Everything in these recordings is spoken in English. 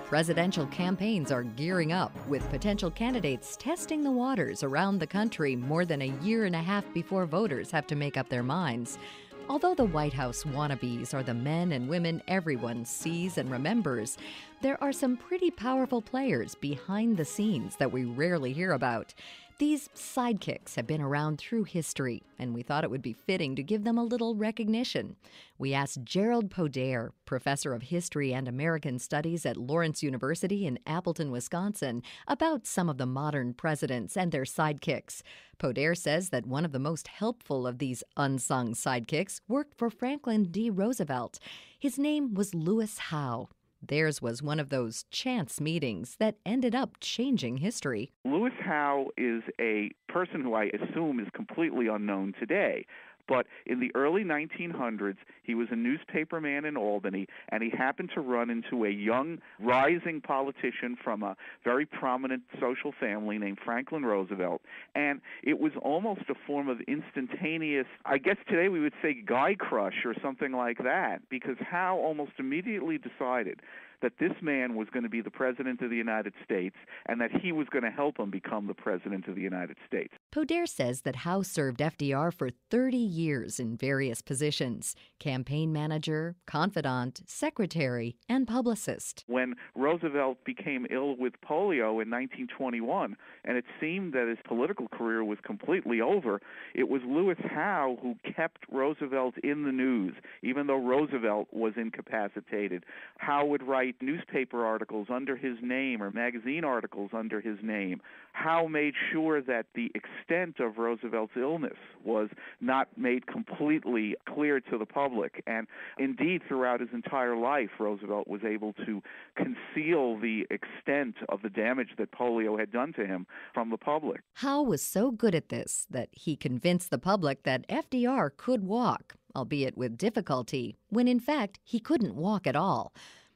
Presidential campaigns are gearing up, with potential candidates testing the waters around the country more than a year and a half before voters have to make up their minds. Although the White House wannabes are the men and women everyone sees and remembers, there are some pretty powerful players behind the scenes that we rarely hear about. These sidekicks have been around through history, and we thought it would be fitting to give them a little recognition. We asked Gerald Podair, professor of history and American studies at Lawrence University in Appleton, Wisconsin, about some of the modern presidents and their sidekicks. Podair says that one of the most helpful of these unsung sidekicks worked for Franklin D. Roosevelt. His name was Lewis Howe. Theirs was one of those chance meetings that ended up changing history. Lewis Howe is a person who I assume is completely unknown today. But in the early 1900s, he was a newspaper man in Albany, and he happened to run into a young, rising politician from a very prominent social family named Franklin Roosevelt. And it was almost a form of instantaneous, I guess today we would say guy crush or something like that, because Howe almost immediately decided that this man was going to be the President of the United States and that he was going to help him become the President of the United States. Podair says that Howe served FDR for 30 years in various positions: campaign manager, confidant, secretary, and publicist. When Roosevelt became ill with polio in 1921, and it seemed that his political career was completely over, it was Lewis Howe who kept Roosevelt in the news, even though Roosevelt was incapacitated. Howe would write newspaper articles under his name or magazine articles under his name. Howe made sure that the extent of Roosevelt's illness was not made completely clear to the public. And indeed, throughout his entire life, Roosevelt was able to conceal the extent of the damage that polio had done to him from the public. Howe was so good at this that he convinced the public that FDR could walk, albeit with difficulty, when in fact he couldn't walk at all.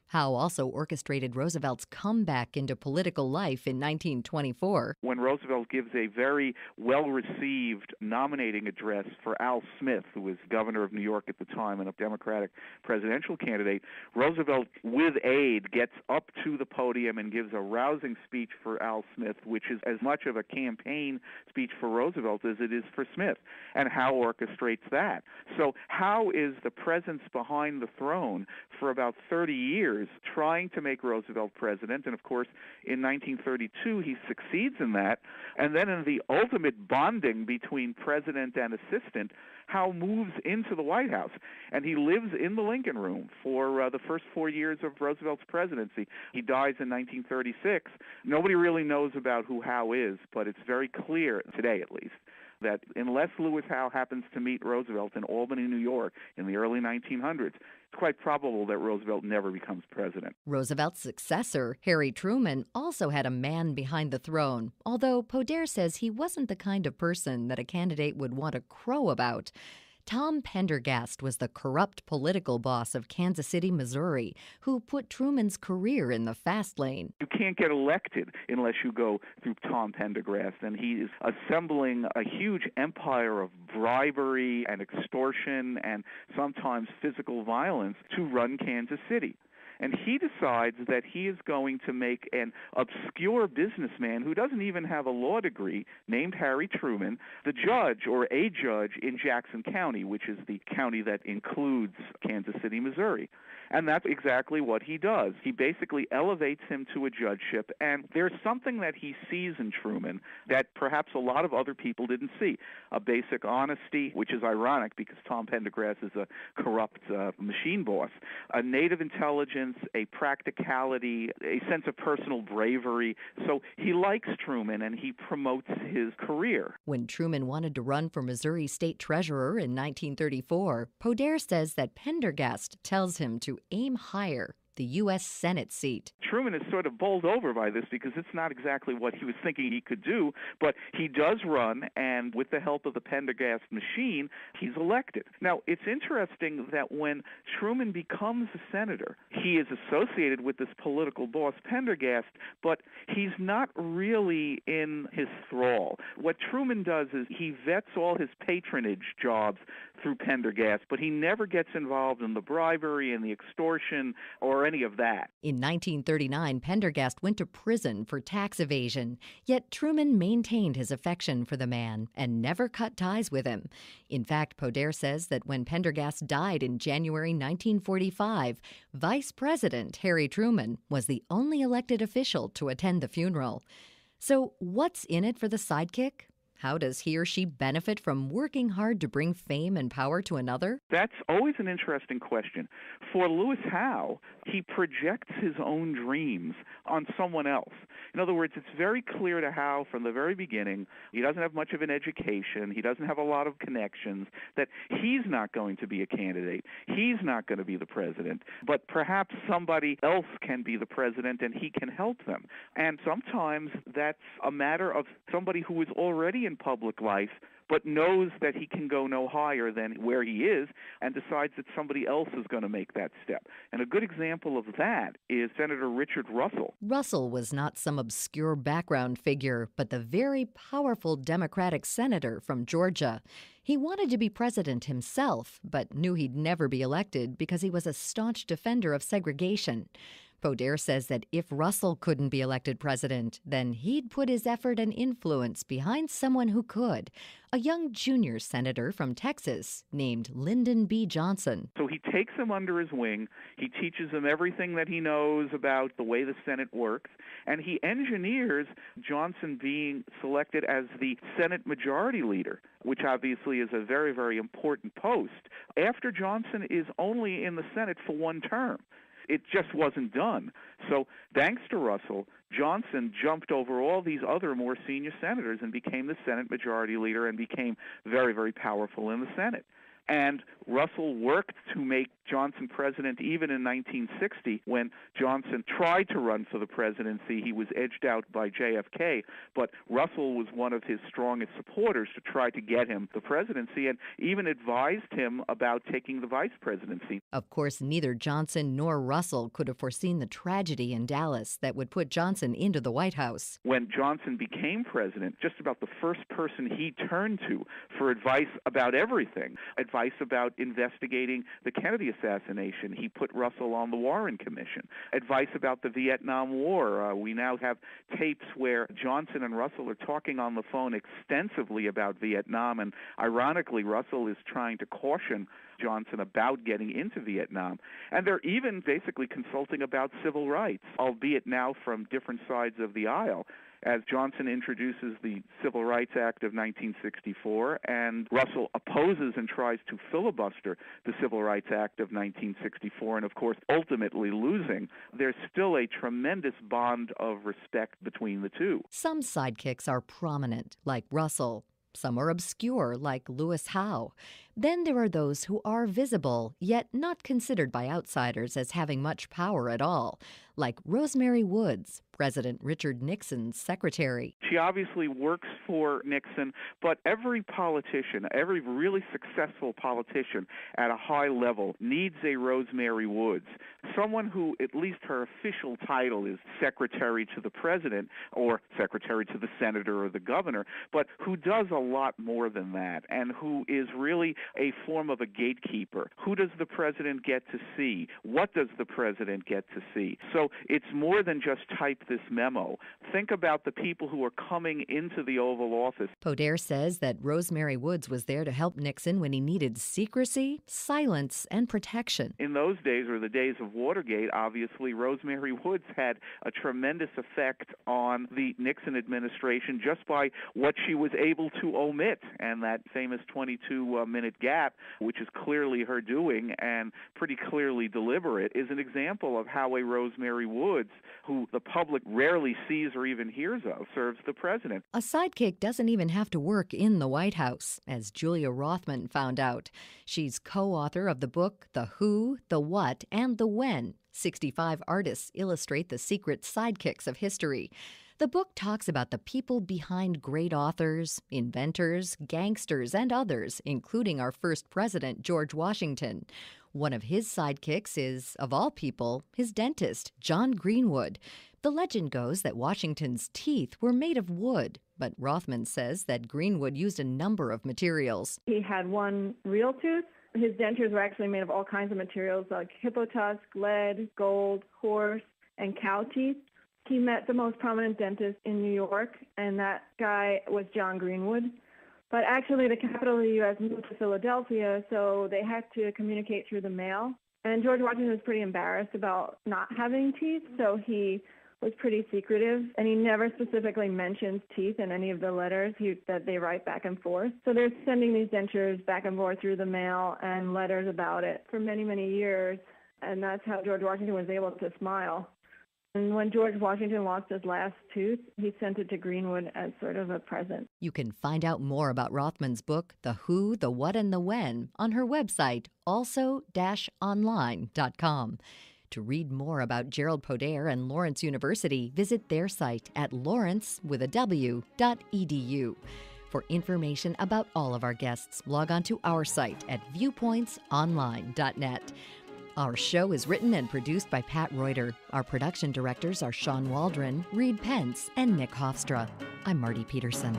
Howe also orchestrated Roosevelt's comeback into political life in 1924. When Roosevelt gives a very well-received nominating address for Al Smith, who was governor of New York at the time and a Democratic presidential candidate, Roosevelt, with aid, gets up to the podium and gives a rousing speech for Al Smith, which is as much of a campaign speech for Roosevelt as it is for Smith. And Howe orchestrates that. So Howe is the presence behind the throne for about 30 years, trying to make Roosevelt president. And of course, in 1932, he succeeds in that. And then in the ultimate bonding between president and assistant, Howe moves into the White House, and he lives in the Lincoln Room for the first 4 years of Roosevelt's presidency. He dies in 1936. Nobody really knows about who Howe is, but it's very clear, today at least, that unless Lewis Howe happens to meet Roosevelt in Albany, New York in the early 1900s, it's quite probable that Roosevelt never becomes president. Roosevelt's successor, Harry Truman, also had a man behind the throne, although Podair says he wasn't the kind of person that a candidate would want to crow about. Tom Pendergast was the corrupt political boss of Kansas City, Missouri, who put Truman's career in the fast lane. You can't get elected unless you go through Tom Pendergast, and he is assembling a huge empire of bribery and extortion and sometimes physical violence to run Kansas City. And he decides that he is going to make an obscure businessman who doesn't even have a law degree, named Harry Truman, the judge or a judge in Jackson County, which is the county that includes Kansas City, Missouri. And that's exactly what he does. He basically elevates him to a judgeship, and there's something that he sees in Truman that perhaps a lot of other people didn't see. A basic honesty, which is ironic because Tom Pendergast is a corrupt machine boss. A native intelligence, a practicality, a sense of personal bravery. So he likes Truman, and he promotes his career. When Truman wanted to run for Missouri state treasurer in 1934, Podair says that Pendergast tells him to aim higher, the U.S. Senate seat. Truman is sort of bowled over by this because it's not exactly what he was thinking he could do, but he does run, and with the help of the Pendergast machine, he's elected. Now, it's interesting that when Truman becomes a senator, he is associated with this political boss, Pendergast, but he's not really in his thrall. What Truman does is he vets all his patronage jobs through Pendergast, but he never gets involved in the bribery and the extortion or any of that. In 1939, Pendergast went to prison for tax evasion, yet Truman maintained his affection for the man and never cut ties with him. In fact, Poder says that when Pendergast died in January 1945, Vice President Harry Truman was the only elected official to attend the funeral. So what's in it for the sidekick? How does he or she benefit from working hard to bring fame and power to another? That's always an interesting question. For Lewis Howe, he projects his own dreams on someone else. In other words, it's very clear to Howe from the very beginning, he doesn't have much of an education, he doesn't have a lot of connections, that he's not going to be a candidate, he's not going to be the president, but perhaps somebody else can be the president and he can help them. And sometimes that's a matter of somebody who is already in public life but knows that he can go no higher than where he is and decides that somebody else is going to make that step. And a good example of that is Senator Richard Russell. Russell was not some obscure background figure, but the very powerful Democratic senator from Georgia. He wanted to be president himself, but knew he'd never be elected because he was a staunch defender of segregation. Poder says that if Russell couldn't be elected president, then he'd put his effort and influence behind someone who could, a young junior senator from Texas named Lyndon B. Johnson. So he takes him under his wing, he teaches him everything that he knows about the way the Senate works, and he engineers Johnson being selected as the Senate Majority Leader, which obviously is a very, very important post, after Johnson is only in the Senate for one term. It just wasn't done. So thanks to Russell, Johnson jumped over all these other more senior senators and became the Senate Majority Leader and became very, very powerful in the Senate. And Russell worked to make Johnson president even in 1960 when Johnson tried to run for the presidency. He was edged out by JFK, but Russell was one of his strongest supporters to try to get him the presidency and even advised him about taking the vice presidency. Of course, neither Johnson nor Russell could have foreseen the tragedy in Dallas that would put Johnson into the White House. When Johnson became president, just about the first person he turned to for advice about everything, advice about investigating the Kennedy assassination. He put Russell on the Warren Commission. Advice about the Vietnam War. We now have tapes where Johnson and Russell are talking on the phone extensively about Vietnam, and ironically, Russell is trying to caution Johnson about getting into Vietnam. And they're even basically consulting about civil rights, albeit now from different sides of the aisle, as Johnson introduces the Civil Rights Act of 1964, and Russell opposes and tries to filibuster the Civil Rights Act of 1964, and of course, ultimately losing. There's still a tremendous bond of respect between the two. Some sidekicks are prominent, like Russell. Some are obscure, like Lewis Howe. Then there are those who are visible, yet not considered by outsiders as having much power at all, like Rosemary Woods, President Richard Nixon's secretary. She obviously works for Nixon, but every politician, every really successful politician at a high level needs a Rosemary Woods, someone who at least her official title is secretary to the president or secretary to the senator or the governor, but who does a lot more than that and who is really a form of a gatekeeper. Who does the president get to see? What does the president get to see? So it's more than just type this memo. Think about the people who are coming into the Oval Office. Poder says that Rosemary Woods was there to help Nixon when he needed secrecy, silence, and protection. In those days, or the days of Watergate, obviously, Rosemary Woods had a tremendous effect on the Nixon administration just by what she was able to omit. And that famous 22-minute gap, which is clearly her doing and pretty clearly deliberate, is an example of how a Rosemary Woods, who the public rarely sees or even hears of, serves the president. A sidekick doesn't even have to work in the White House, as Julia Rothman found out. She's co-author of the book The Who, The What, and The When. 65 artists illustrate the secret sidekicks of history. The book talks about the people behind great authors, inventors, gangsters, and others, including our first president, George Washington. One of his sidekicks is, of all people, his dentist, John Greenwood. The legend goes that Washington's teeth were made of wood, But Rothman says that Greenwood used a number of materials. He had one real tooth. His dentures were actually made of all kinds of materials like hippo tusk, lead, gold, horse, and cow teeth. He met the most prominent dentist in New York, and that guy was John Greenwood. But actually, the capital of the U.S. moved to Philadelphia, so they had to communicate through the mail. And George Washington was pretty embarrassed about not having teeth, so he was pretty secretive, and he never specifically mentions teeth in any of the letters that they write back and forth. So they're sending these dentures back and forth through the mail and letters about it for many, many years, and that's how George Washington was able to smile. And when George Washington lost his last tooth, he sent it to Greenwood as sort of a present. You can find out more about Rothman's book, The Who, the What, and the When, on her website, also-online.com. To read more about Gerald Poder and Lawrence University, visit their site at lawrence.edu. For information about all of our guests, log on to our site at viewpointsonline.net. Our show is written and produced by Pat Reuter. Our production directors are Sean Waldron, Reed Pence, and Nick Hofstra. I'm Marty Peterson.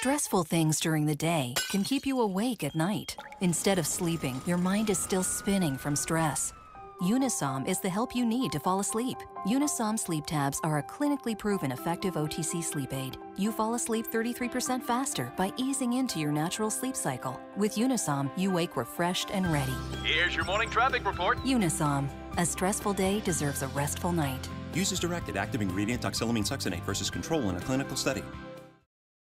Stressful things during the day can keep you awake at night. Instead of sleeping, your mind is still spinning from stress. Unisom is the help you need to fall asleep. Unisom sleep tabs are a clinically proven effective OTC sleep aid. You fall asleep 33% faster by easing into your natural sleep cycle. With Unisom, you wake refreshed and ready. Here's your morning traffic report. Unisom. A stressful day deserves a restful night. Use as directed. Active ingredient oxylamine succinate versus control in a clinical study.